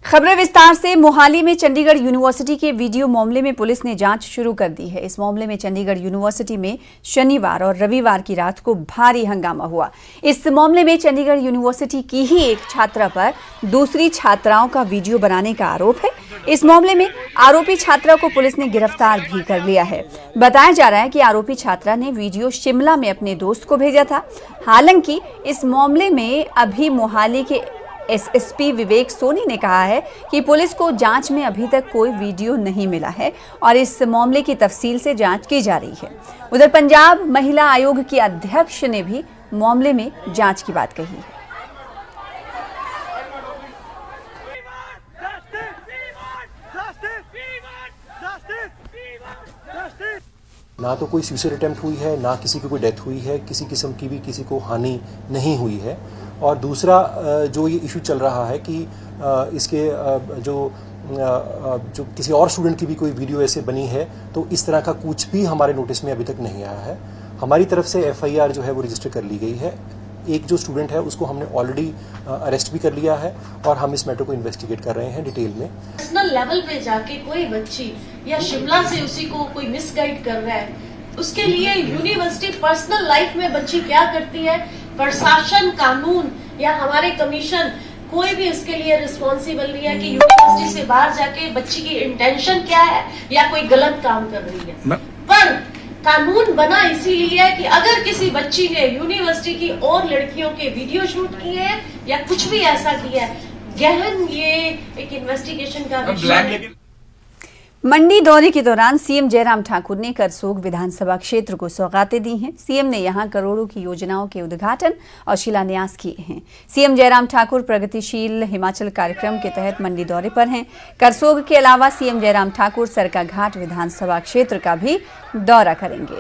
खबरें विस्तार से। मोहाली में चंडीगढ़ यूनिवर्सिटी के वीडियो मामले में पुलिस ने जांच शुरू कर दी है। इस मामले में चंडीगढ़ यूनिवर्सिटी में शनिवार और रविवार की रात को भारी हंगामा हुआ। इस मामले में चंडीगढ़ यूनिवर्सिटी की ही एक छात्रा पर दूसरी छात्राओं का वीडियो बनाने का आरोप है। इस मामले में आरोपी छात्रा को पुलिस ने गिरफ्तार भी कर लिया है। बताया जा रहा है कि आरोपी छात्रा ने वीडियो शिमला में अपने दोस्त को भेजा था। हालांकि इस मामले में अभी मोहाली के एसएसपी विवेक सोनी ने कहा है कि पुलिस को जांच में अभी तक कोई वीडियो नहीं मिला है और इस मामले की तफसील से जांच की जा रही है। उधर पंजाब महिला आयोग की अध्यक्ष ने भी मामले में जांच की बात कही है। ना तो कोई सुसाइड अटेम्प्ट हुई है, ना किसी की कोई डेथ हुई है, किसी किस्म की भी किसी को हानि नहीं हुई है। और दूसरा जो ये इशू चल रहा है कि इसके जो किसी और स्टूडेंट की भी कोई वीडियो ऐसे बनी है, तो इस तरह का कुछ भी हमारे नोटिस में अभी तक नहीं आया है। हमारी तरफ से एफआईआर जो है वो रजिस्टर कर ली गई है। एक जो स्टूडेंट है उसको हमने ऑलरेडी अरेस्ट भी कर लिया है और हम इस मैटर को इन्वेस्टिगेट कर रहे हैं डिटेल में। पर्सनल लेवल पे जाके कोई बच्ची या शिमला से उसी को कोई मिसगाइड कर रहा है, उसके लिए यूनिवर्सिटी पर्सनल लाइफ में बच्ची क्या करती है, प्रशासन, कानून या हमारे कमीशन कोई भी इसके लिए रिस्पॉन्सिबल नहीं है कि यूनिवर्सिटी से बाहर जाके बच्ची की इंटेंशन क्या है या कोई गलत काम कर रही है। पर कानून बना इसीलिए है कि अगर किसी बच्ची ने यूनिवर्सिटी की और लड़कियों के वीडियो शूट किए हैं या कुछ भी ऐसा किया है, गहन ये एक इन्वेस्टिगेशन का विषय है। मंडी दौरे के दौरान सीएम जयराम ठाकुर ने करसोग विधानसभा क्षेत्र को सौगातें दी हैं। सीएम ने यहां करोड़ों की योजनाओं के उद्घाटन और शिलान्यास किए हैं। सीएम जयराम ठाकुर प्रगतिशील हिमाचल कार्यक्रम के तहत मंडी दौरे पर हैं। करसोग के अलावा सीएम जयराम ठाकुर सरकाघाट विधानसभा क्षेत्र का भी दौरा करेंगे।